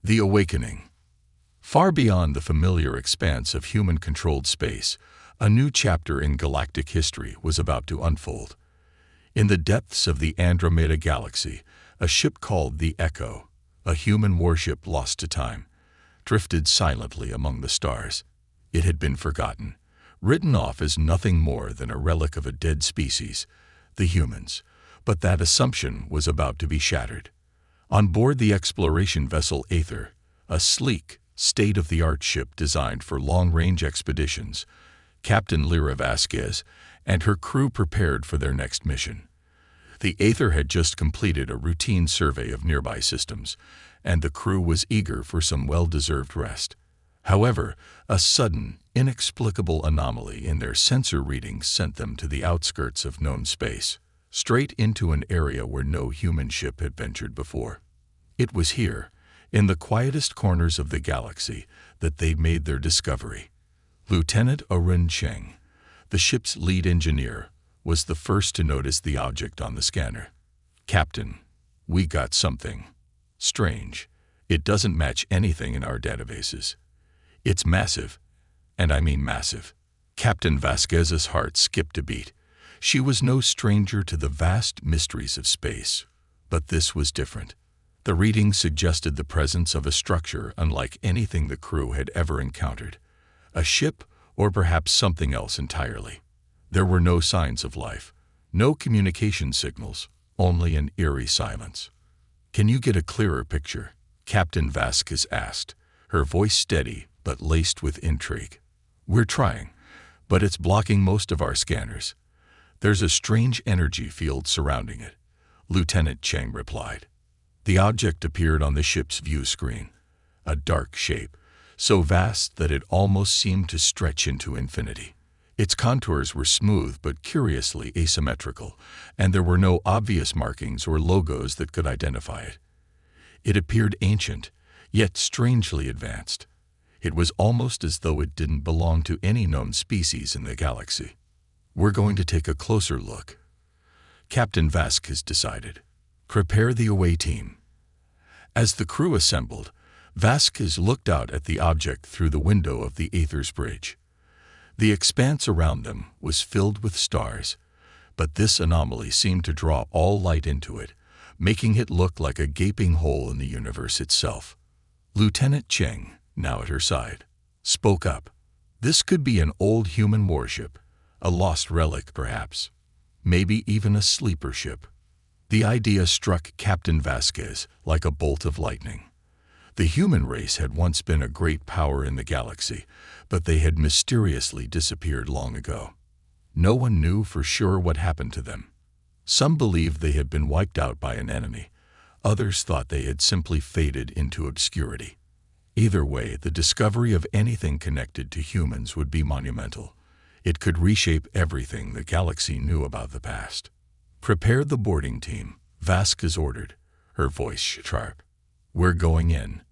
The Awakening. Far beyond the familiar expanse of human-controlled space, a new chapter in galactic history was about to unfold. In the depths of the Andromeda Galaxy, a ship called the Echo, a human warship lost to time, drifted silently among the stars. It had been forgotten, written off as nothing more than a relic of a dead species, the humans, but that assumption was about to be shattered. On board the exploration vessel Aether, a sleek, state-of-the-art ship designed for long-range expeditions, Captain Lyra Vasquez and her crew prepared for their next mission. The Aether had just completed a routine survey of nearby systems, and the crew was eager for some well-deserved rest. However, a sudden, inexplicable anomaly in their sensor readings sent them to the outskirts of known space, straight into an area where no human ship had ventured before. It was here, in the quietest corners of the galaxy, that they made their discovery. Lieutenant Arun Cheng, the ship's lead engineer, was the first to notice the object on the scanner. "Captain, we got something strange. It doesn't match anything in our databases. It's massive, and I mean massive." Captain Vasquez's heart skipped a beat. She was no stranger to the vast mysteries of space, but this was different. The readings suggested the presence of a structure unlike anything the crew had ever encountered. A ship, or perhaps something else entirely. There were no signs of life, no communication signals, only an eerie silence. "Can you get a clearer picture?" Captain Vasquez asked, her voice steady but laced with intrigue. "We're trying, but it's blocking most of our scanners. There's a strange energy field surrounding it," Lieutenant Cheng replied. The object appeared on the ship's view screen, a dark shape, so vast that it almost seemed to stretch into infinity. Its contours were smooth but curiously asymmetrical, and there were no obvious markings or logos that could identify it. It appeared ancient, yet strangely advanced. It was almost as though it didn't belong to any known species in the galaxy. "We're going to take a closer look," Captain Vasquez decided. "Prepare the away team." As the crew assembled, Vasquez looked out at the object through the window of the Aether's bridge. The expanse around them was filled with stars, but this anomaly seemed to draw all light into it, making it look like a gaping hole in the universe itself. Lieutenant Cheng, now at her side, spoke up. "This could be an old human warship, a lost relic perhaps, maybe even a sleeper ship." The idea struck Captain Vasquez like a bolt of lightning. The human race had once been a great power in the galaxy, but they had mysteriously disappeared long ago. No one knew for sure what happened to them. Some believed they had been wiped out by an enemy. Others thought they had simply faded into obscurity. Either way, the discovery of anything connected to humans would be monumental. It could reshape everything the galaxy knew about the past. "Prepare the boarding team," Vasquez ordered, her voice sharp. "We're going in."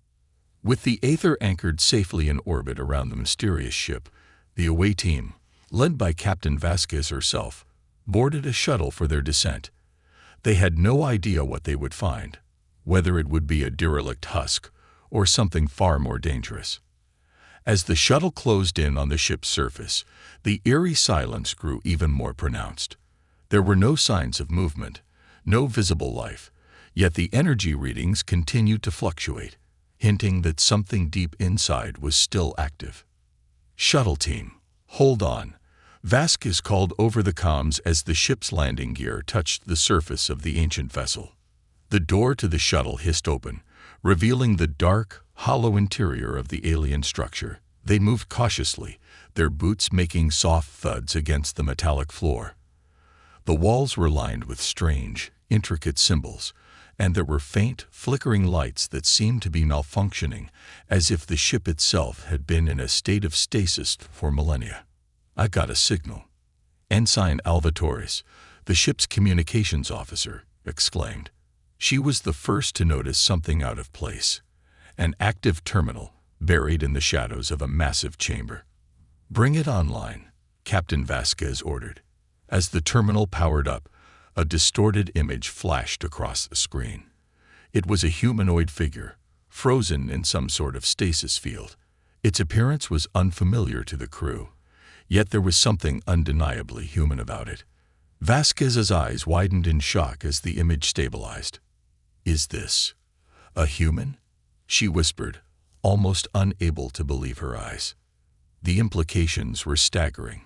With the Aether anchored safely in orbit around the mysterious ship, the away team, led by Captain Vasquez herself, boarded a shuttle for their descent. They had no idea what they would find, whether it would be a derelict husk or something far more dangerous. As the shuttle closed in on the ship's surface, the eerie silence grew even more pronounced. There were no signs of movement, no visible life, yet the energy readings continued to fluctuate, hinting that something deep inside was still active. "Shuttle team, hold on," Vasquez called over the comms as the ship's landing gear touched the surface of the ancient vessel. The door to the shuttle hissed open, revealing the dark, hollow interior of the alien structure. They moved cautiously, their boots making soft thuds against the metallic floor. The walls were lined with strange, intricate symbols, and there were faint, flickering lights that seemed to be malfunctioning, as if the ship itself had been in a state of stasis for millennia. "I got a signal," Ensign Alva Torres, the ship's communications officer, exclaimed. She was the first to notice something out of place. An active terminal, buried in the shadows of a massive chamber. "Bring it online," Captain Vasquez ordered. As the terminal powered up, a distorted image flashed across the screen. It was a humanoid figure, frozen in some sort of stasis field. Its appearance was unfamiliar to the crew, yet there was something undeniably human about it. Vasquez's eyes widened in shock as the image stabilized. "Is this a human?" she whispered, almost unable to believe her eyes. The implications were staggering.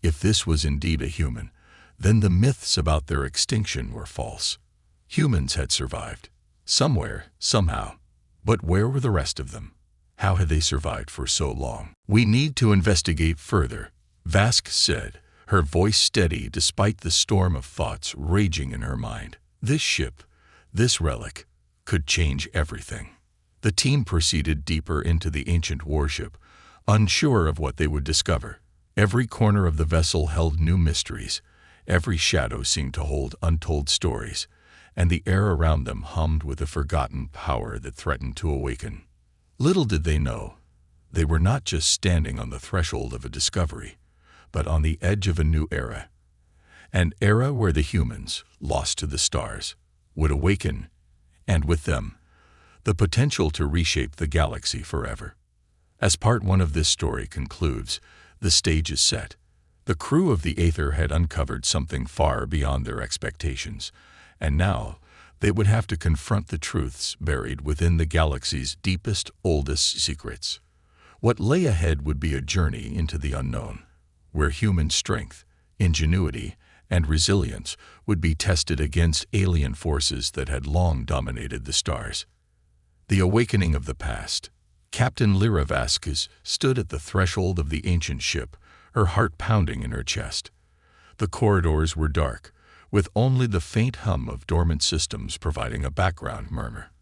If this was indeed a human, then the myths about their extinction were false. Humans had survived. Somewhere, somehow. But where were the rest of them? How had they survived for so long? "We need to investigate further," Vasquez said, her voice steady despite the storm of thoughts raging in her mind. This ship, this relic, could change everything. The team proceeded deeper into the ancient warship, unsure of what they would discover. Every corner of the vessel held new mysteries. Every shadow seemed to hold untold stories, and the air around them hummed with a forgotten power that threatened to awaken. Little did they know, they were not just standing on the threshold of a discovery, but on the edge of a new era. An era where the humans, lost to the stars, would awaken, and with them, the potential to reshape the galaxy forever. As part one of this story concludes, the stage is set. The crew of the Aether had uncovered something far beyond their expectations, and now they would have to confront the truths buried within the galaxy's deepest, oldest secrets. What lay ahead would be a journey into the unknown, where human strength, ingenuity, and resilience would be tested against alien forces that had long dominated the stars. The awakening of the past. Captain Lyra Vasquez stood at the threshold of the ancient ship, her heart pounding in her chest. The corridors were dark, with only the faint hum of dormant systems providing a background murmur.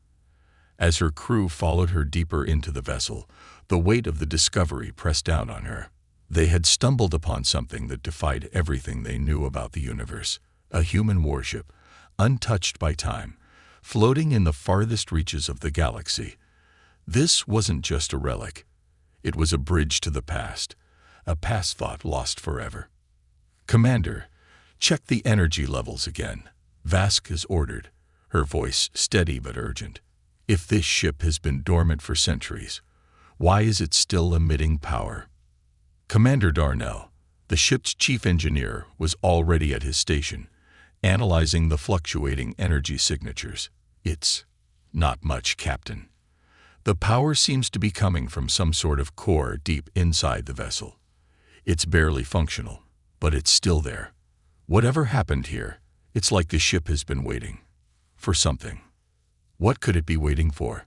As her crew followed her deeper into the vessel, the weight of the discovery pressed down on her. They had stumbled upon something that defied everything they knew about the universe. A human warship, untouched by time, floating in the farthest reaches of the galaxy. This wasn't just a relic. It was a bridge to the past, a past thought lost forever. "Commander, check the energy levels again," Vasquez ordered, her voice steady but urgent. "If this ship has been dormant for centuries, why is it still emitting power?" Commander Darnell, the ship's chief engineer, was already at his station, analyzing the fluctuating energy signatures. "It's not much, Captain. The power seems to be coming from some sort of core deep inside the vessel. It's barely functional, but it's still there. Whatever happened here, it's like the ship has been waiting for something. What could it be waiting for?"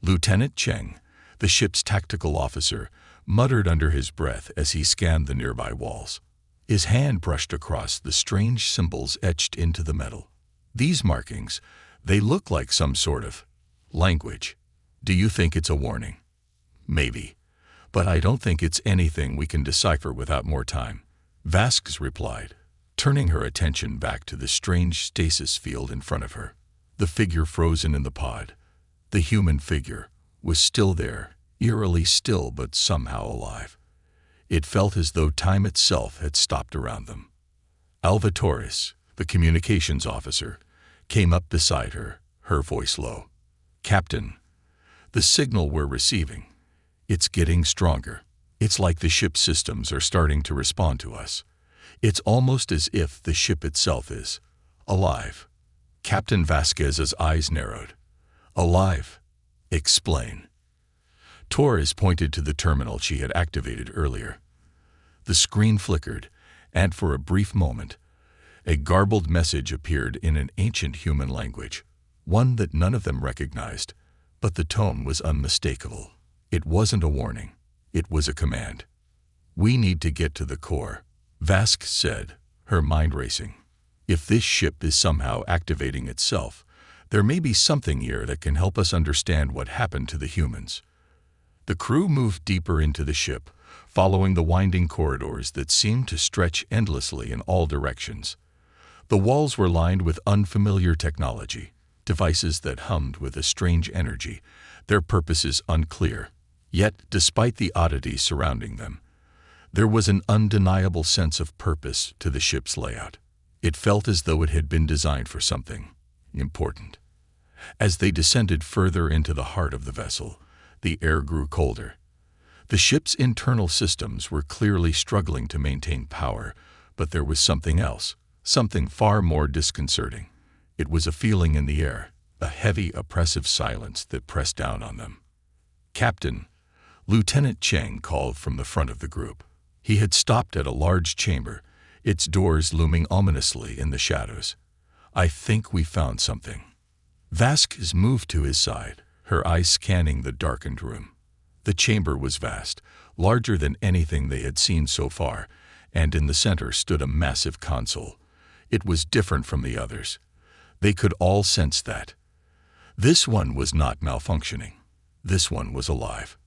Lieutenant Cheng, the ship's tactical officer, muttered under his breath as he scanned the nearby walls. His hand brushed across the strange symbols etched into the metal. "These markings, they look like some sort of language. Do you think it's a warning?" "Maybe, but I don't think it's anything we can decipher without more time," Vasquez replied, turning her attention back to the strange stasis field in front of her. The figure frozen in the pod, the human figure, was still there, eerily still but somehow alive. It felt as though time itself had stopped around them. Alva Torres, the communications officer, came up beside her, her voice low. "Captain, the signal we're receiving, it's getting stronger. It's like the ship's systems are starting to respond to us. It's almost as if the ship itself is alive." Captain Vasquez's eyes narrowed. "Alive? Explain." Torres pointed to the terminal she had activated earlier. The screen flickered, and for a brief moment, a garbled message appeared in an ancient human language, one that none of them recognized, but the tone was unmistakable. It wasn't a warning. It was a command. "We need to get to the core," Vasquez said, her mind racing. "If this ship is somehow activating itself, there may be something here that can help us understand what happened to the humans." The crew moved deeper into the ship, following the winding corridors that seemed to stretch endlessly in all directions. The walls were lined with unfamiliar technology, devices that hummed with a strange energy, their purposes unclear. Yet, despite the oddities surrounding them, there was an undeniable sense of purpose to the ship's layout. It felt as though it had been designed for something important. As they descended further into the heart of the vessel, the air grew colder. The ship's internal systems were clearly struggling to maintain power, but there was something else, something far more disconcerting. It was a feeling in the air, a heavy, oppressive silence that pressed down on them. "Captain," Lieutenant Cheng called from the front of the group. He had stopped at a large chamber, its doors looming ominously in the shadows. "I think we found something." Vasquez moved to his side, her eyes scanning the darkened room. The chamber was vast, larger than anything they had seen so far, and in the center stood a massive console. It was different from the others. They could all sense that. This one was not malfunctioning. This one was alive.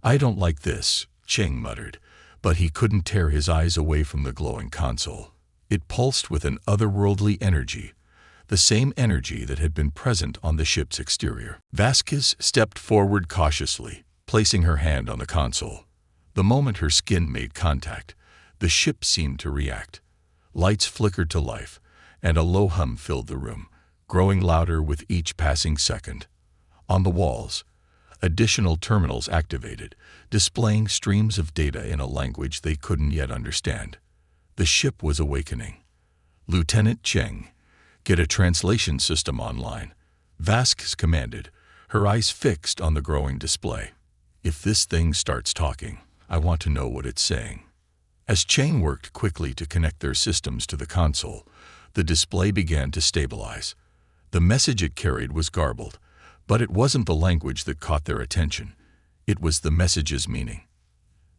"I don't like this," Cheng muttered, but he couldn't tear his eyes away from the glowing console. It pulsed with an otherworldly energy, the same energy that had been present on the ship's exterior. Vasquez stepped forward cautiously, placing her hand on the console. The moment her skin made contact, the ship seemed to react. Lights flickered to life, and a low hum filled the room, growing louder with each passing second. On the walls, additional terminals activated, displaying streams of data in a language they couldn't yet understand. The ship was awakening. "Lieutenant Cheng, get a translation system online," Vasquez commanded, her eyes fixed on the growing display. "If this thing starts talking, I want to know what it's saying." As Cheng worked quickly to connect their systems to the console, the display began to stabilize. The message it carried was garbled, but it wasn't the language that caught their attention. It was the message's meaning.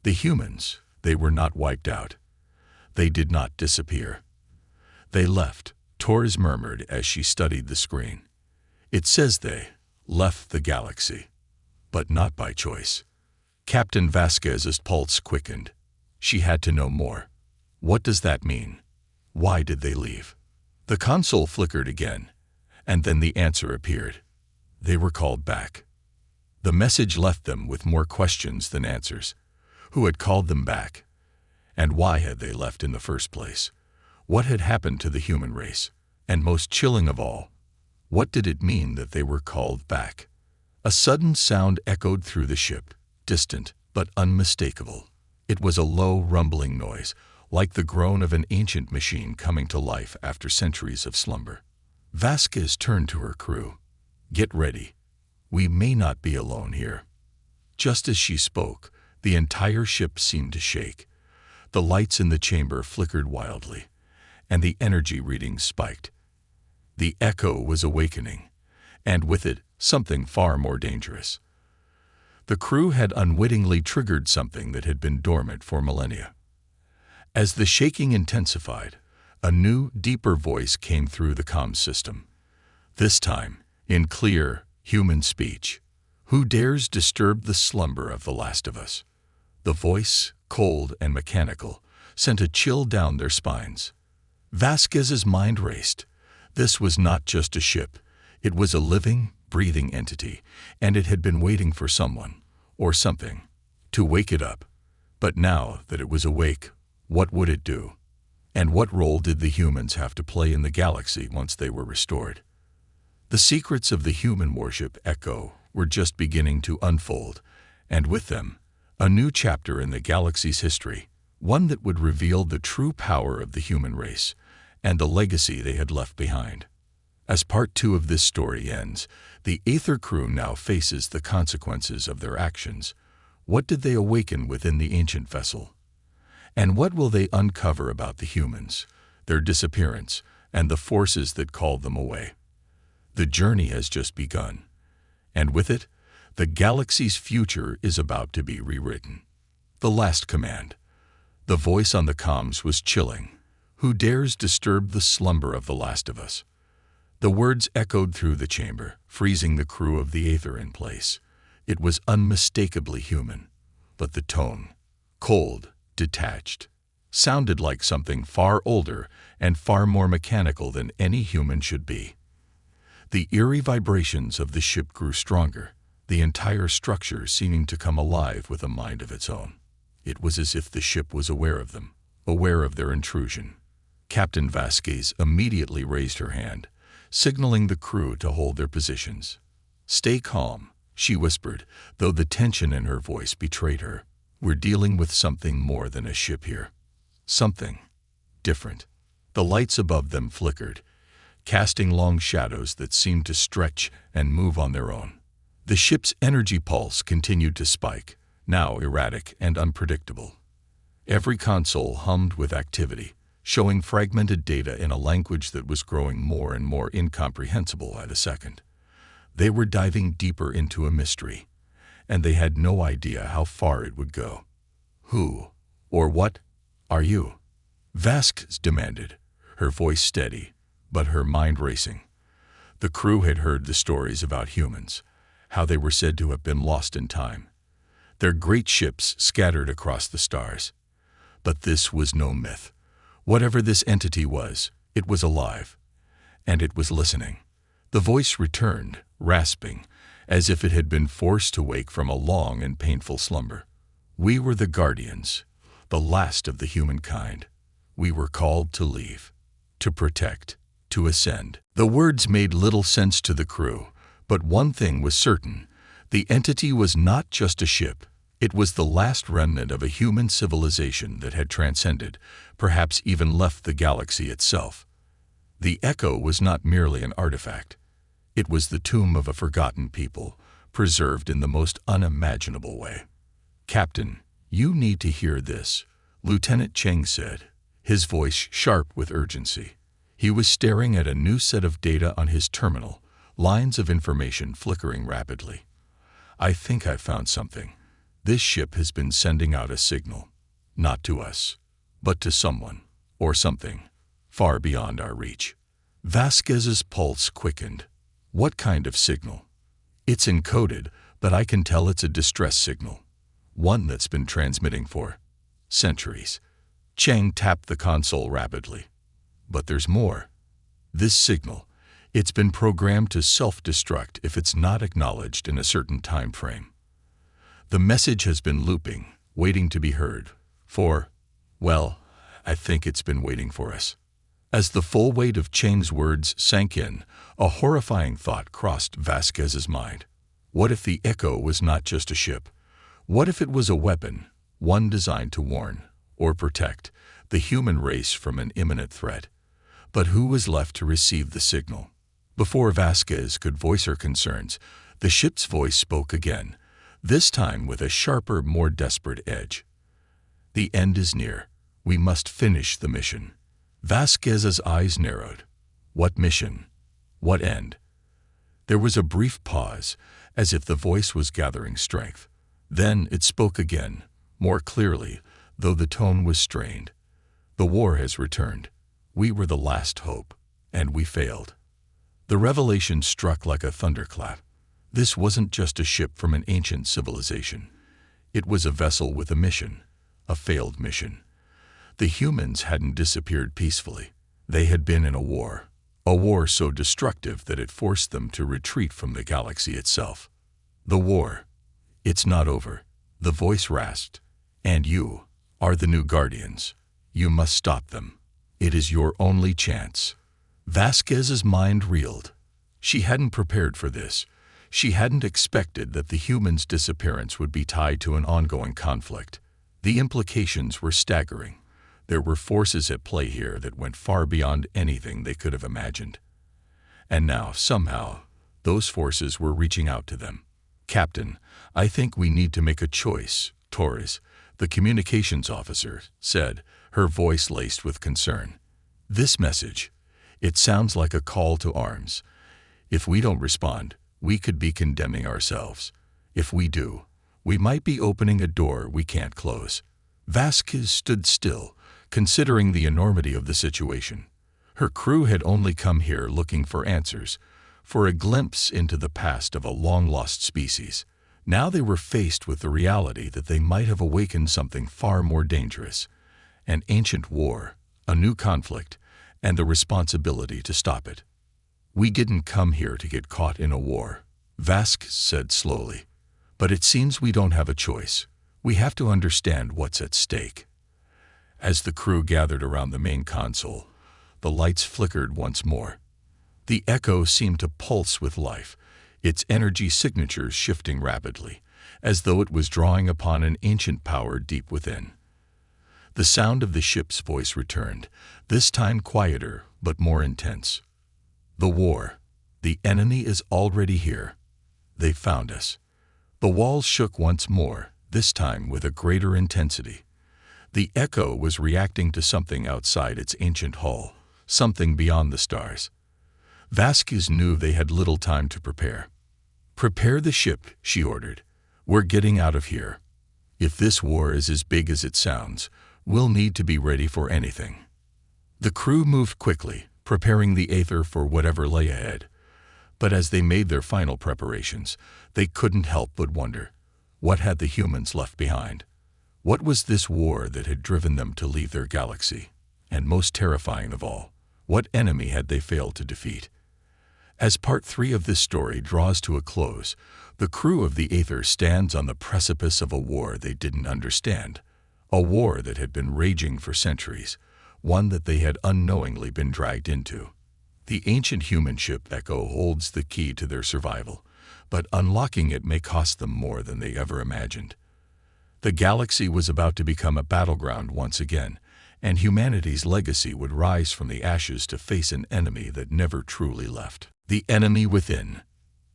The humans, they were not wiped out. They did not disappear. "They left," Torres murmured as she studied the screen. "It says they left the galaxy, but not by choice." Captain Vasquez's pulse quickened. She had to know more. What does that mean? Why did they leave? The console flickered again, and then the answer appeared. They were called back. The message left them with more questions than answers. Who had called them back? And why had they left in the first place? What had happened to the human race? And most chilling of all, what did it mean that they were called back? A sudden sound echoed through the ship, distant but unmistakable. It was a low, rumbling noise, like the groan of an ancient machine coming to life after centuries of slumber. Vasquez turned to her crew. "Get ready. We may not be alone here." Just as she spoke, the entire ship seemed to shake. The lights in the chamber flickered wildly, and the energy readings spiked. The echo was awakening, and with it, something far more dangerous. The crew had unwittingly triggered something that had been dormant for millennia. As the shaking intensified, a new, deeper voice came through the comms system. This time, in clear, human speech. "Who dares disturb the slumber of the last of us?" The voice, cold and mechanical, sent a chill down their spines. Vasquez's mind raced. This was not just a ship. It was a living, breathing entity, and it had been waiting for someone, or something, to wake it up. But now that it was awake, what would it do? And what role did the humans have to play in the galaxy once they were restored? The secrets of the human warship Echo were just beginning to unfold, and with them, a new chapter in the galaxy's history, one that would reveal the true power of the human race and the legacy they had left behind. As part 2 of this story ends, the Aether crew now faces the consequences of their actions. What did they awaken within the ancient vessel? And what will they uncover about the humans, their disappearance, and the forces that called them away? The journey has just begun, and with it, the galaxy's future is about to be rewritten. The last command. The voice on the comms was chilling. "Who dares disturb the slumber of the last of us?" The words echoed through the chamber, freezing the crew of the Aether in place. It was unmistakably human, but the tone, cold, detached, sounded like something far older and far more mechanical than any human should be. The eerie vibrations of the ship grew stronger, the entire structure seeming to come alive with a mind of its own. It was as if the ship was aware of them, aware of their intrusion. Captain Vasquez immediately raised her hand, signaling the crew to hold their positions. "Stay calm," she whispered, though the tension in her voice betrayed her. "We're dealing with something more than a ship here. Something different." The lights above them flickered, casting long shadows that seemed to stretch and move on their own. The ship's energy pulse continued to spike, now erratic and unpredictable. Every console hummed with activity, showing fragmented data in a language that was growing more and more incomprehensible by the second. They were diving deeper into a mystery, and they had no idea how far it would go. "Who, or what, are you?" Vasquez demanded, her voice steady, but her mind racing. The crew had heard the stories about humans, how they were said to have been lost in time, their great ships scattered across the stars. But this was no myth. Whatever this entity was, it was alive, and it was listening. The voice returned, rasping, as if it had been forced to wake from a long and painful slumber. "We were the guardians, the last of the humankind. We were called to leave, to protect, to ascend." The words made little sense to the crew, but one thing was certain: the entity was not just a ship. It was the last remnant of a human civilization that had transcended, perhaps even left the galaxy itself. The Echo was not merely an artifact. It was the tomb of a forgotten people, preserved in the most unimaginable way. "Captain, you need to hear this," Lieutenant Cheng said, his voice sharp with urgency. He was staring at a new set of data on his terminal, lines of information flickering rapidly. "I think I've found something. This ship has been sending out a signal, not to us, but to someone, or something, far beyond our reach." Vasquez's pulse quickened. "What kind of signal?" "It's encoded, but I can tell it's a distress signal. One that's been transmitting for centuries." Cheng tapped the console rapidly. "But there's more. This signal, it's been programmed to self-destruct if it's not acknowledged in a certain time frame. The message has been looping, waiting to be heard. Well, I think it's been waiting for us." As the full weight of Cheng's words sank in, a horrifying thought crossed Vasquez's mind. What if the Echo was not just a ship? What if it was a weapon, one designed to warn, or protect, the human race from an imminent threat? But who was left to receive the signal? Before Vasquez could voice her concerns, the ship's voice spoke again, this time with a sharper, more desperate edge. "The end is near. We must finish the mission." Vasquez's eyes narrowed. What mission? What end? There was a brief pause, as if the voice was gathering strength. Then it spoke again, more clearly, though the tone was strained. "The war has returned. We were the last hope, and we failed." The revelation struck like a thunderclap. This wasn't just a ship from an ancient civilization. It was a vessel with a mission, a failed mission. The humans hadn't disappeared peacefully. They had been in a war so destructive that it forced them to retreat from the galaxy itself. "The war, it's not over," the voice rasped, "and you are the new guardians. You must stop them. It is your only chance." Vasquez's mind reeled. She hadn't prepared for this. She hadn't expected that the humans' disappearance would be tied to an ongoing conflict. The implications were staggering. There were forces at play here that went far beyond anything they could have imagined. And now, somehow, those forces were reaching out to them. "Captain, I think we need to make a choice," Torres, the communications officer, said, her voice laced with concern. "This message, it sounds like a call to arms. If we don't respond, we could be condemning ourselves. If we do, we might be opening a door we can't close." Vasquez stood still, considering the enormity of the situation. Her crew had only come here looking for answers, for a glimpse into the past of a long-lost species. Now they were faced with the reality that they might have awakened something far more dangerous. An ancient war, a new conflict, and the responsibility to stop it. "We didn't come here to get caught in a war," Vasquez said slowly. "But it seems we don't have a choice. We have to understand what's at stake." As the crew gathered around the main console, the lights flickered once more. The echo seemed to pulse with life, its energy signatures shifting rapidly, as though it was drawing upon an ancient power deep within. The sound of the ship's voice returned, this time quieter but more intense. The war. The enemy is already here. They found us. The walls shook once more, this time with a greater intensity. The echo was reacting to something outside its ancient hull, something beyond the stars. Vasquez knew they had little time to prepare. "Prepare the ship," she ordered. "We're getting out of here. If this war is as big as it sounds, we'll need to be ready for anything." The crew moved quickly, preparing the Aether for whatever lay ahead. But as they made their final preparations, they couldn't help but wonder, what had the humans left behind? What was this war that had driven them to leave their galaxy? And most terrifying of all, what enemy had they failed to defeat? As part 3 of this story draws to a close, the crew of the Aether stands on the precipice of a war they didn't understand, a war that had been raging for centuries, one that they had unknowingly been dragged into. The ancient human ship Echo holds the key to their survival, but unlocking it may cost them more than they ever imagined. The galaxy was about to become a battleground once again, and humanity's legacy would rise from the ashes to face an enemy that never truly left. The enemy within.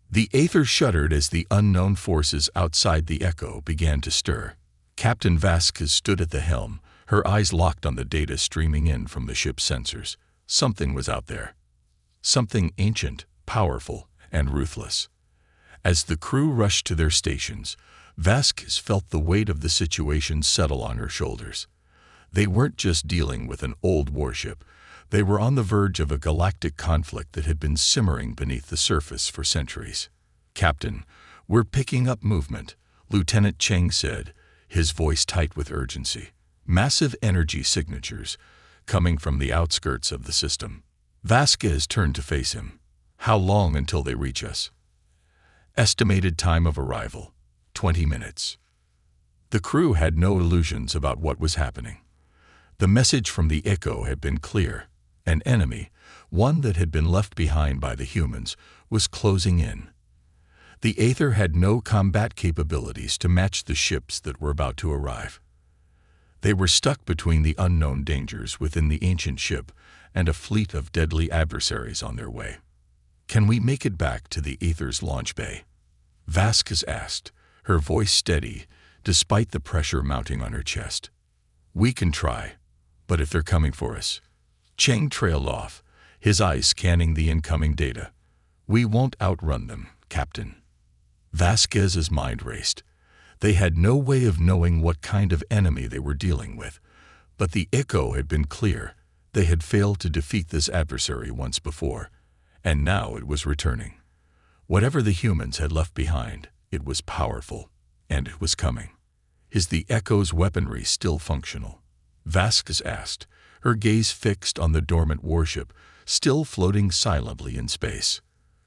The Aether shuddered as the unknown forces outside the Echo began to stir. Captain Vasquez stood at the helm, her eyes locked on the data streaming in from the ship's sensors. Something was out there. Something ancient, powerful, and ruthless. As the crew rushed to their stations, Vasquez felt the weight of the situation settle on her shoulders. They weren't just dealing with an old warship. They were on the verge of a galactic conflict that had been simmering beneath the surface for centuries. "Captain, we're picking up movement," Lieutenant Cheng said, his voice tight with urgency. Massive energy signatures coming from the outskirts of the system. Vasquez turned to face him. "How long until they reach us?" "Estimated time of arrival, 20 minutes. The crew had no illusions about what was happening. The message from the Echo had been clear. An enemy, one that had been left behind by the humans, was closing in. The Aether had no combat capabilities to match the ships that were about to arrive. They were stuck between the unknown dangers within the ancient ship and a fleet of deadly adversaries on their way. "Can we make it back to the Aether's launch bay?" Vasquez asked, her voice steady despite the pressure mounting on her chest. "We can try, but if they're coming for us..." Cheng trailed off, his eyes scanning the incoming data. "We won't outrun them, Captain." Vasquez's mind raced. They had no way of knowing what kind of enemy they were dealing with, but the Echo had been clear. They had failed to defeat this adversary once before, and now it was returning. Whatever the humans had left behind, it was powerful, and it was coming. "Is the Echo's weaponry still functional?" Vasquez asked, her gaze fixed on the dormant warship, still floating silently in space.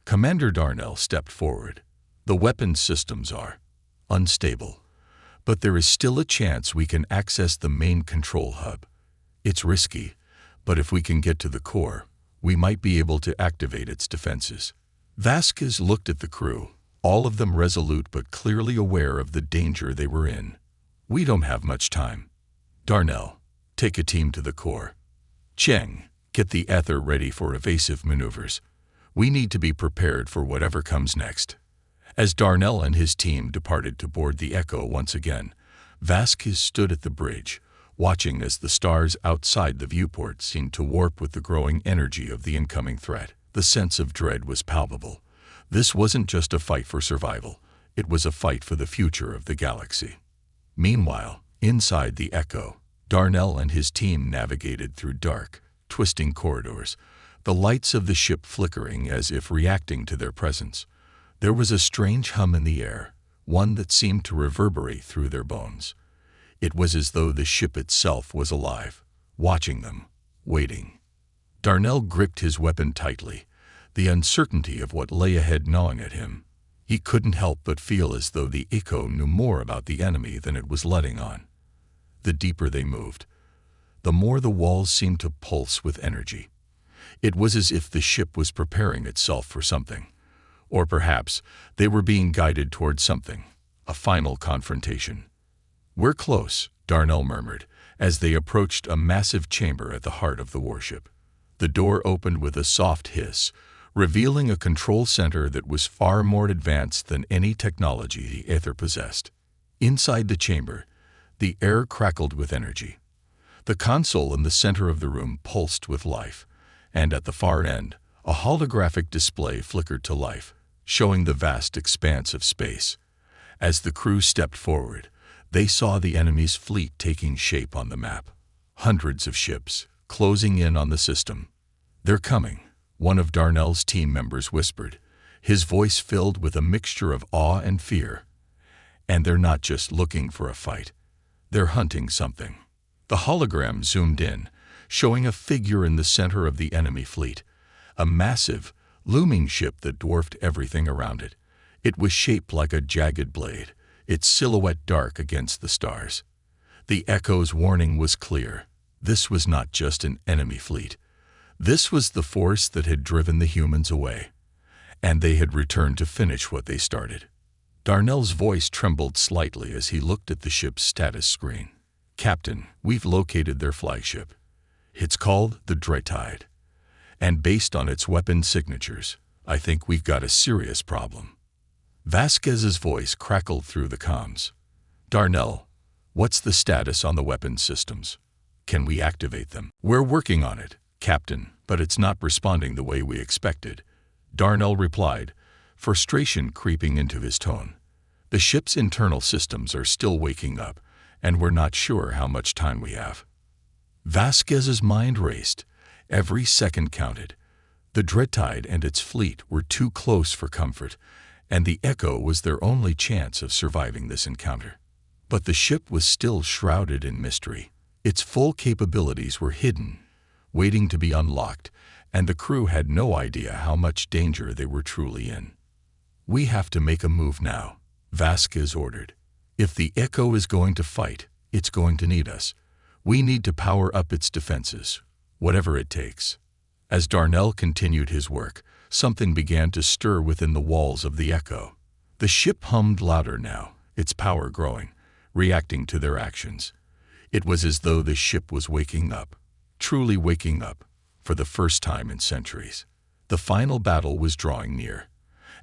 Commander Darnell stepped forward. "The weapons systems are unstable, but there is still a chance we can access the main control hub. It's risky, but if we can get to the core, we might be able to activate its defenses." Vasquez looked at the crew, all of them resolute but clearly aware of the danger they were in. "We don't have much time. Darnell, take a team to the core. Cheng, get the Aether ready for evasive maneuvers. We need to be prepared for whatever comes next." As Darnell and his team departed to board the Echo once again, Vasquez stood at the bridge, watching as the stars outside the viewport seemed to warp with the growing energy of the incoming threat. The sense of dread was palpable. This wasn't just a fight for survival, it was a fight for the future of the galaxy. Meanwhile, inside the Echo, Darnell and his team navigated through dark, twisting corridors, the lights of the ship flickering as if reacting to their presence. There was a strange hum in the air, one that seemed to reverberate through their bones. It was as though the ship itself was alive, watching them, waiting. Darnell gripped his weapon tightly, the uncertainty of what lay ahead gnawing at him. He couldn't help but feel as though the Echo knew more about the enemy than it was letting on. The deeper they moved, the more the walls seemed to pulse with energy. It was as if the ship was preparing itself for something. Or perhaps they were being guided towards something, a final confrontation. "We're close," Darnell murmured, as they approached a massive chamber at the heart of the warship. The door opened with a soft hiss, revealing a control center that was far more advanced than any technology the Aether possessed. Inside the chamber, the air crackled with energy. The console in the center of the room pulsed with life, and at the far end, a holographic display flickered to life, showing the vast expanse of space. As the crew stepped forward, they saw the enemy's fleet taking shape on the map. Hundreds of ships, closing in on the system. "They're coming," one of Darnell's team members whispered, his voice filled with a mixture of awe and fear. "And they're not just looking for a fight. They're hunting something." The hologram zoomed in, showing a figure in the center of the enemy fleet, a massive, looming ship that dwarfed everything around it. It was shaped like a jagged blade, its silhouette dark against the stars. The Echo's warning was clear. This was not just an enemy fleet. This was the force that had driven the humans away, and they had returned to finish what they started. Darnell's voice trembled slightly as he looked at the ship's status screen. "Captain, we've located their flagship. It's called the Dreadtide, and based on its weapon signatures, I think we've got a serious problem." Vasquez's voice crackled through the comms. "Darnell, what's the status on the weapon systems? Can we activate them?" "We're working on it, Captain, but it's not responding the way we expected," Darnell replied, frustration creeping into his tone. "The ship's internal systems are still waking up, and we're not sure how much time we have." Vasquez's mind raced. Every second counted. The Dreadtide and its fleet were too close for comfort, and the Echo was their only chance of surviving this encounter. But the ship was still shrouded in mystery. Its full capabilities were hidden, waiting to be unlocked, and the crew had no idea how much danger they were truly in. "We have to make a move now," Vasquez ordered. "If the Echo is going to fight, it's going to need us. We need to power up its defenses, whatever it takes." As Darnell continued his work, something began to stir within the walls of the Echo. The ship hummed louder now, its power growing, reacting to their actions. It was as though the ship was waking up, truly waking up, for the first time in centuries. The final battle was drawing near,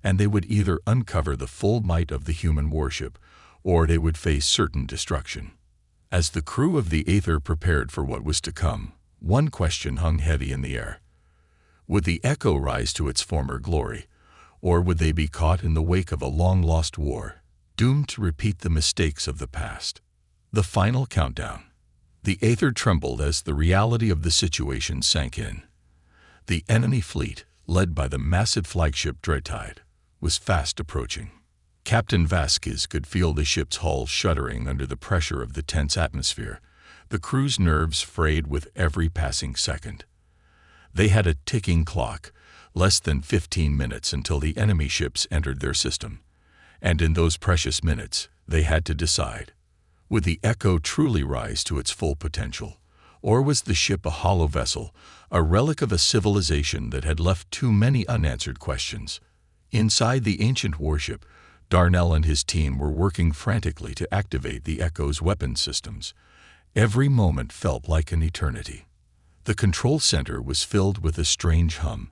and they would either uncover the full might of the human warship, or they would face certain destruction. As the crew of the Aether prepared for what was to come, one question hung heavy in the air. Would the Echo rise to its former glory, or would they be caught in the wake of a long-lost war, doomed to repeat the mistakes of the past? The final countdown. The Aether trembled as the reality of the situation sank in. The enemy fleet, led by the massive flagship Dreadtide, was fast approaching. Captain Vasquez could feel the ship's hull shuddering under the pressure of the tense atmosphere, the crew's nerves frayed with every passing second. They had a ticking clock, less than 15 minutes until the enemy ships entered their system, and in those precious minutes, they had to decide. Would the Echo truly rise to its full potential, or was the ship a hollow vessel, a relic of a civilization that had left too many unanswered questions? Inside the ancient warship, Darnell and his team were working frantically to activate the Echo's weapon systems. Every moment felt like an eternity. The control center was filled with a strange hum,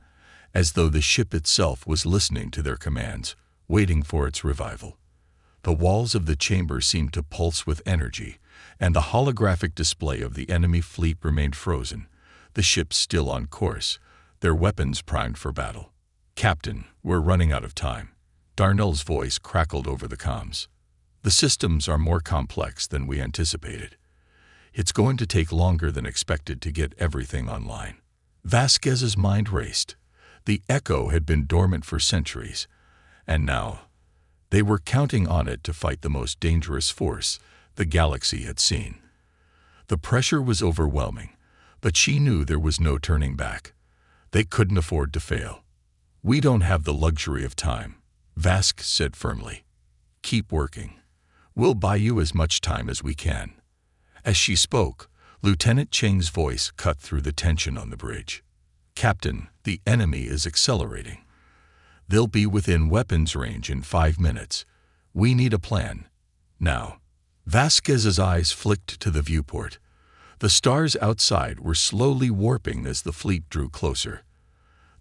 as though the ship itself was listening to their commands, waiting for its revival. The walls of the chamber seemed to pulse with energy, and the holographic display of the enemy fleet remained frozen, the ships still on course, their weapons primed for battle. "Captain, we're running out of time." Darnell's voice crackled over the comms. "The systems are more complex than we anticipated. It's going to take longer than expected to get everything online." Vasquez's mind raced. The Echo had been dormant for centuries, and now they were counting on it to fight the most dangerous force the galaxy had seen. The pressure was overwhelming, but she knew there was no turning back. They couldn't afford to fail. "We don't have the luxury of time," Vasquez said firmly. "Keep working. We'll buy you as much time as we can." As she spoke, Lieutenant Cheng's voice cut through the tension on the bridge. Captain, the enemy is accelerating. They'll be within weapons range in 5 minutes. We need a plan. Now. Vasquez's eyes flicked to the viewport. The stars outside were slowly warping as the fleet drew closer.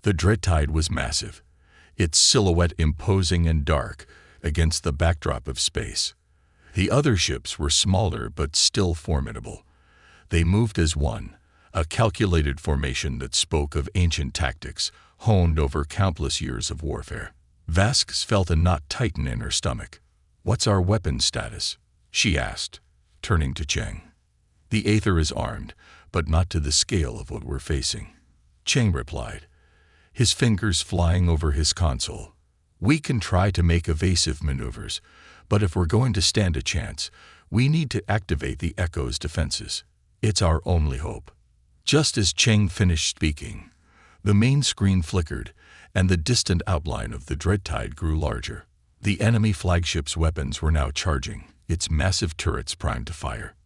The Dreadtide was massive, its silhouette imposing and dark against the backdrop of space. The other ships were smaller but still formidable. They moved as one, a calculated formation that spoke of ancient tactics, honed over countless years of warfare. Vasquez felt a knot tighten in her stomach. "What's our weapons status?" she asked, turning to Cheng. "The Aether is armed, but not to the scale of what we're facing," Cheng replied, his fingers flying over his console. "We can try to make evasive maneuvers, but if we're going to stand a chance, we need to activate the Echo's defenses. It's our only hope." Just as Cheng finished speaking, the main screen flickered, and the distant outline of the Dreadtide grew larger. The enemy flagship's weapons were now charging, its massive turrets primed to fire.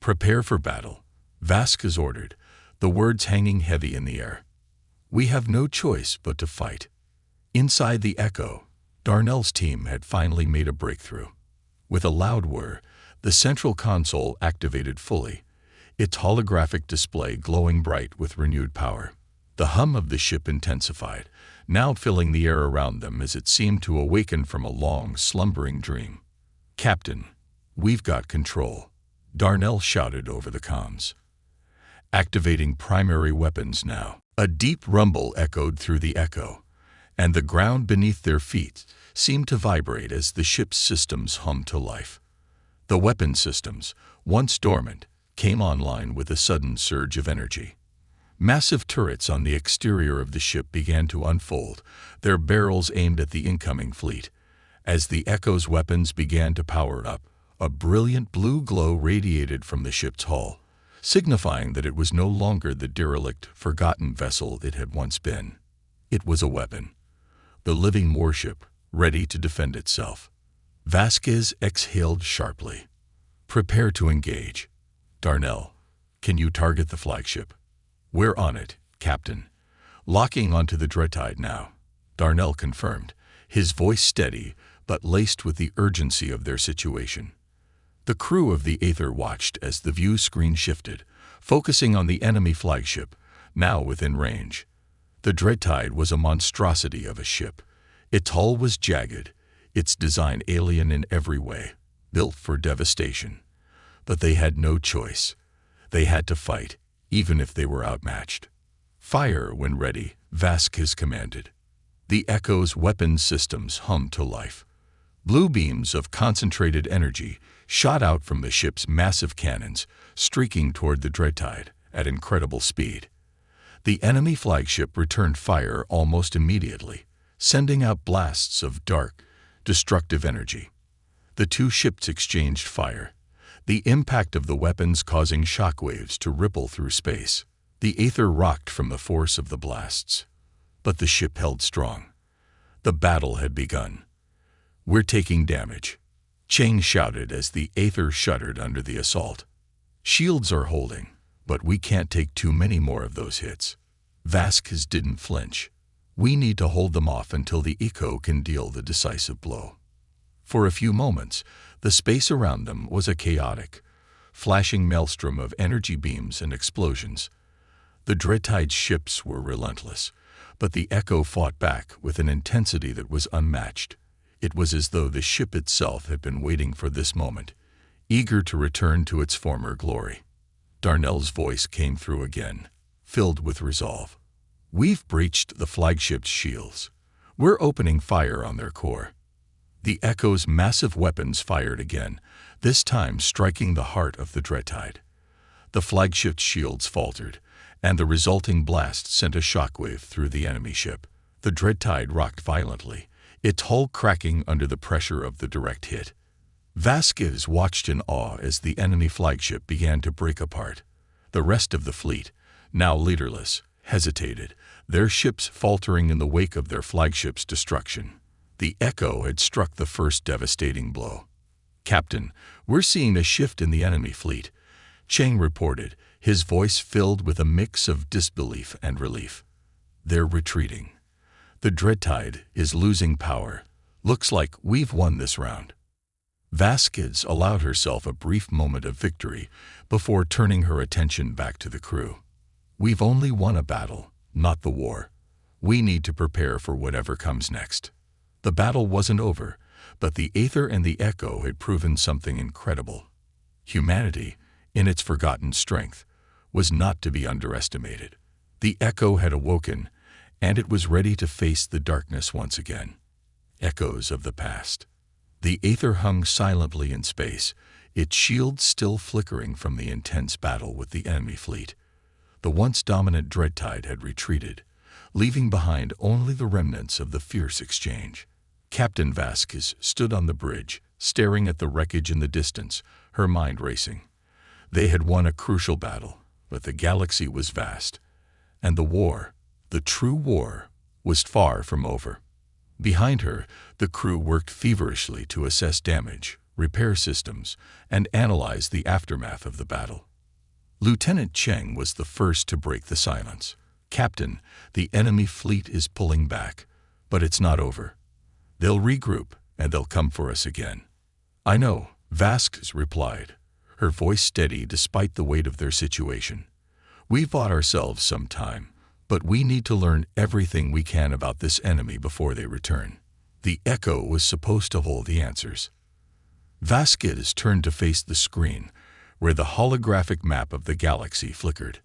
"Prepare for battle," Vasquez ordered, the words hanging heavy in the air. "We have no choice but to fight." Inside the Echo, Darnell's team had finally made a breakthrough. With a loud whir, the central console activated fully, its holographic display glowing bright with renewed power. The hum of the ship intensified, now filling the air around them as it seemed to awaken from a long, slumbering dream. "Captain, we've got control," Darnell shouted over the comms. "Activating primary weapons now." A deep rumble echoed through the Echo, and the ground beneath their feet seemed to vibrate as the ship's systems hummed to life. The weapon systems, once dormant, came online with a sudden surge of energy. Massive turrets on the exterior of the ship began to unfold, their barrels aimed at the incoming fleet. As the Echo's weapons began to power up, a brilliant blue glow radiated from the ship's hull, signifying that it was no longer the derelict, forgotten vessel it had once been. It was a weapon, the living warship, ready to defend itself. Vasquez exhaled sharply. "Prepare to engage. Darnell, can you target the flagship?" "We're on it, Captain. Locking onto the Dreadtide now," Darnell confirmed, his voice steady but laced with the urgency of their situation. The crew of the Aether watched as the view screen shifted, focusing on the enemy flagship, now within range. The Dreadtide was a monstrosity of a ship. Its hull was jagged, its design alien in every way, built for devastation. But they had no choice. They had to fight, even if they were outmatched. "Fire when ready," Vasquez commanded. The Echo's weapons systems hummed to life. Blue beams of concentrated energy shot out from the ship's massive cannons, streaking toward the Dreadtide at incredible speed. The enemy flagship returned fire almost immediately, sending out blasts of dark, destructive energy. The two ships exchanged fire, the impact of the weapons causing shockwaves to ripple through space. The Aether rocked from the force of the blasts. But the ship held strong. The battle had begun. "We're taking damage," Cheng shouted as the Aether shuddered under the assault. "Shields are holding, but we can't take too many more of those hits." Vasquez didn't flinch. "We need to hold them off until the Echo can deal the decisive blow." For a few moments, the space around them was a chaotic, flashing maelstrom of energy beams and explosions. The Dreadtide's ships were relentless, but the Echo fought back with an intensity that was unmatched. It was as though the ship itself had been waiting for this moment, eager to return to its former glory. Darnell's voice came through again, filled with resolve. "We've breached the flagship's shields. We're opening fire on their core." The Echo's massive weapons fired again, this time striking the heart of the Dreadtide. The flagship's shields faltered, and the resulting blast sent a shockwave through the enemy ship. The Dreadtide rocked violently, its hull cracking under the pressure of the direct hit. Vasquez watched in awe as the enemy flagship began to break apart. The rest of the fleet, now leaderless, hesitated, their ships faltering in the wake of their flagship's destruction. The Echo had struck the first devastating blow. "Captain, we're seeing a shift in the enemy fleet," Cheng reported, his voice filled with a mix of disbelief and relief. They're retreating. The Dreadtide is losing power. Looks like we've won this round. Vasquez allowed herself a brief moment of victory before turning her attention back to the crew. We've only won a battle, not the war. We need to prepare for whatever comes next. The battle wasn't over, but the Aether and the Echo had proven something incredible. Humanity, in its forgotten strength, was not to be underestimated. The Echo had awoken, and it was ready to face the darkness once again. Echoes of the past. The Aether hung silently in space, its shield still flickering from the intense battle with the enemy fleet. The once dominant Dreadtide had retreated, leaving behind only the remnants of the fierce exchange. Captain Vasquez stood on the bridge, staring at the wreckage in the distance, her mind racing. They had won a crucial battle, but the galaxy was vast, and the war, the true war, was far from over. Behind her, the crew worked feverishly to assess damage, repair systems, and analyze the aftermath of the battle. Lieutenant Cheng was the first to break the silence. "Captain, the enemy fleet is pulling back, but it's not over. They'll regroup, and they'll come for us again." "I know," Vasquez replied, her voice steady despite the weight of their situation. "We've bought ourselves some time, but we need to learn everything we can about this enemy before they return." The Echo was supposed to hold the answers. Vasquez turned to face the screen, where the holographic map of the galaxy flickered.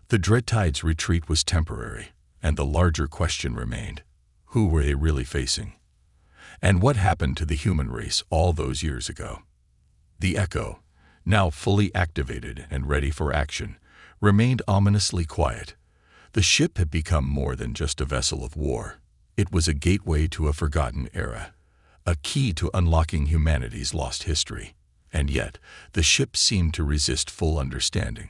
The Dreadtide's retreat was temporary, and the larger question remained: who were they really facing? And what happened to the human race all those years ago? The Echo, now fully activated and ready for action, remained ominously quiet. The ship had become more than just a vessel of war. It was a gateway to a forgotten era, a key to unlocking humanity's lost history. And yet, the ship seemed to resist full understanding.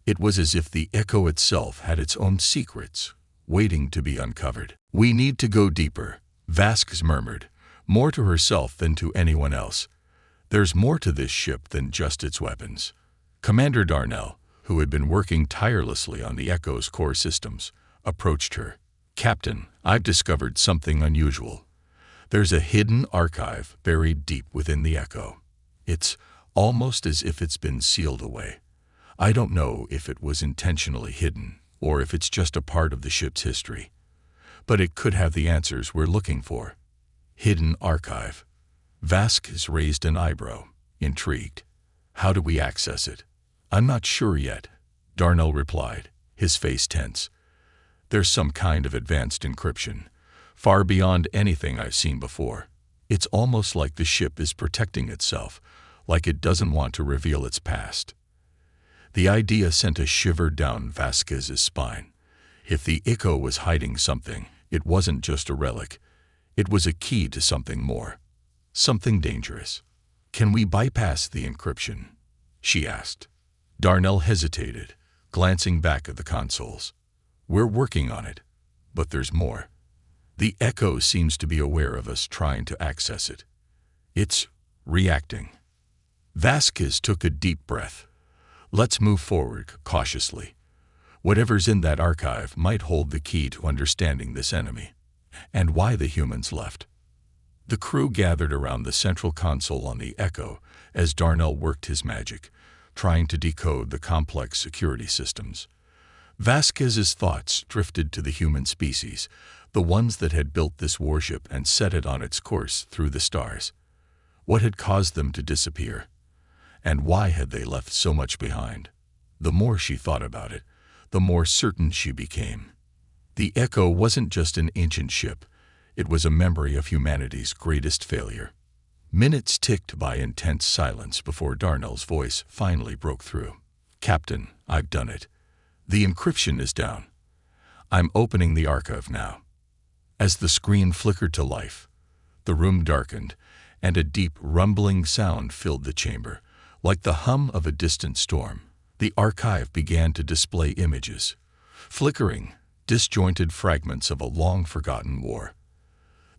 It was as if the Echo itself had its own secrets, waiting to be uncovered. "We need to go deeper," Vasquez murmured, more to herself than to anyone else. "There's more to this ship than just its weapons." Commander Darnell, who had been working tirelessly on the Echo's core systems, approached her. "Captain, I've discovered something unusual. There's a hidden archive buried deep within the Echo. It's almost as if it's been sealed away. I don't know if it was intentionally hidden, or if it's just a part of the ship's history. But it could have the answers we're looking for." Hidden archive. Vasquez raised an eyebrow, intrigued. "How do we access it?" "I'm not sure yet," Darnell replied, his face tense. "There's some kind of advanced encryption, far beyond anything I've seen before. It's almost like the ship is protecting itself, like it doesn't want to reveal its past." The idea sent a shiver down Vasquez's spine. If the Echo was hiding something, it wasn't just a relic. It was a key to something more. Something dangerous. "Can we bypass the encryption?" she asked. Darnell hesitated, glancing back at the consoles. "We're working on it, but there's more. The Echo seems to be aware of us trying to access it. It's reacting." Vasquez took a deep breath. "Let's move forward cautiously. Whatever's in that archive might hold the key to understanding this enemy, and why the humans left." The crew gathered around the central console on the Echo as Darnell worked his magic, trying to decode the complex security systems. Vasquez's thoughts drifted to the human species, the ones that had built this warship and set it on its course through the stars. What had caused them to disappear? And why had they left so much behind? The more she thought about it, the more certain she became. The Echo wasn't just an ancient ship. It was a memory of humanity's greatest failure. Minutes ticked by intense silence before Darnell's voice finally broke through. "Captain, I've done it. The encryption is down. I'm opening the archive now." As the screen flickered to life, the room darkened, and a deep, rumbling sound filled the chamber, like the hum of a distant storm. The archive began to display images, flickering, disjointed fragments of a long-forgotten war.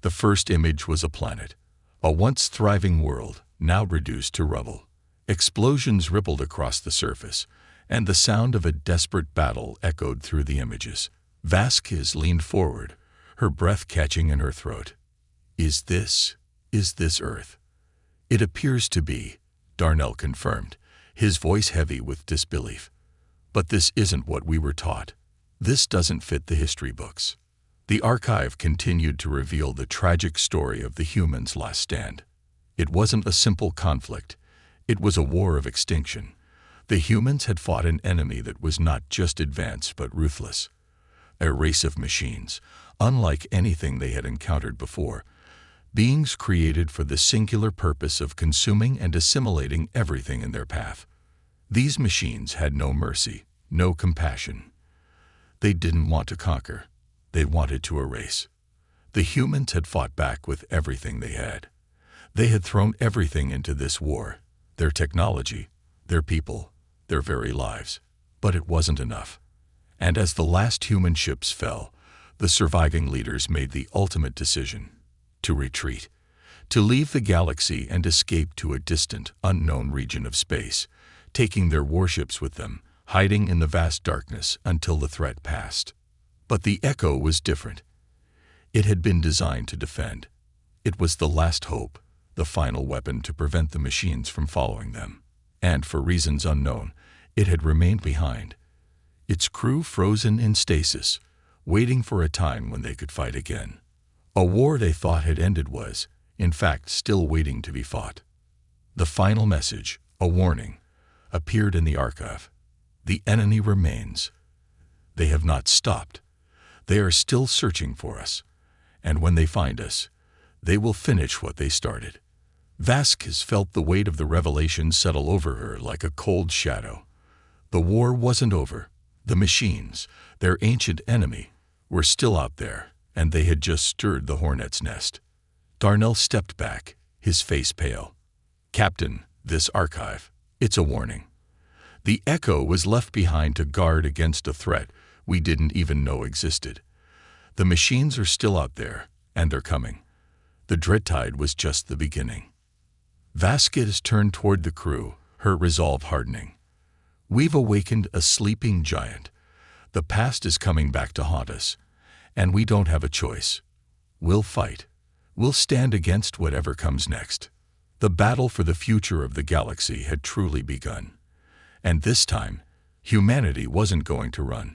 The first image was a planet, a once thriving world, now reduced to rubble. Explosions rippled across the surface, and the sound of a desperate battle echoed through the images. Vasquez leaned forward, her breath catching in her throat. Is this Earth? It appears to be, Darnell confirmed, his voice heavy with disbelief. But this isn't what we were taught. This doesn't fit the history books. The archive continued to reveal the tragic story of the humans' last stand. It wasn't a simple conflict. It was a war of extinction. The humans had fought an enemy that was not just advanced but ruthless. A race of machines, unlike anything they had encountered before. Beings created for the singular purpose of consuming and assimilating everything in their path. These machines had no mercy, no compassion. They didn't want to conquer. They wanted to erase. The humans had fought back with everything they had. They had thrown everything into this war, their technology, their people, their very lives. But it wasn't enough. And as the last human ships fell, the surviving leaders made the ultimate decision: to retreat, to leave the galaxy and escape to a distant, unknown region of space, taking their warships with them, hiding in the vast darkness until the threat passed. But the Echo was different. It had been designed to defend. It was the last hope, the final weapon to prevent the machines from following them. And for reasons unknown, it had remained behind. Its crew frozen in stasis, waiting for a time when they could fight again. A war they thought had ended was, in fact, still waiting to be fought. The final message, a warning, appeared in the archive. The enemy remains. They have not stopped. They are still searching for us. And when they find us, they will finish what they started. Vasquez felt the weight of the revelation settle over her like a cold shadow. The war wasn't over. The machines, their ancient enemy, were still out there, and they had just stirred the hornet's nest. Darnell stepped back, his face pale. Captain, this archive, it's a warning. The Echo was left behind to guard against a threat we didn't even know existed. The machines are still out there, and they're coming. The Dreadtide was just the beginning. Vasquez turned toward the crew, her resolve hardening. We've awakened a sleeping giant. The past is coming back to haunt us, and we don't have a choice. We'll fight. We'll stand against whatever comes next. The battle for the future of the galaxy had truly begun. And this time, humanity wasn't going to run.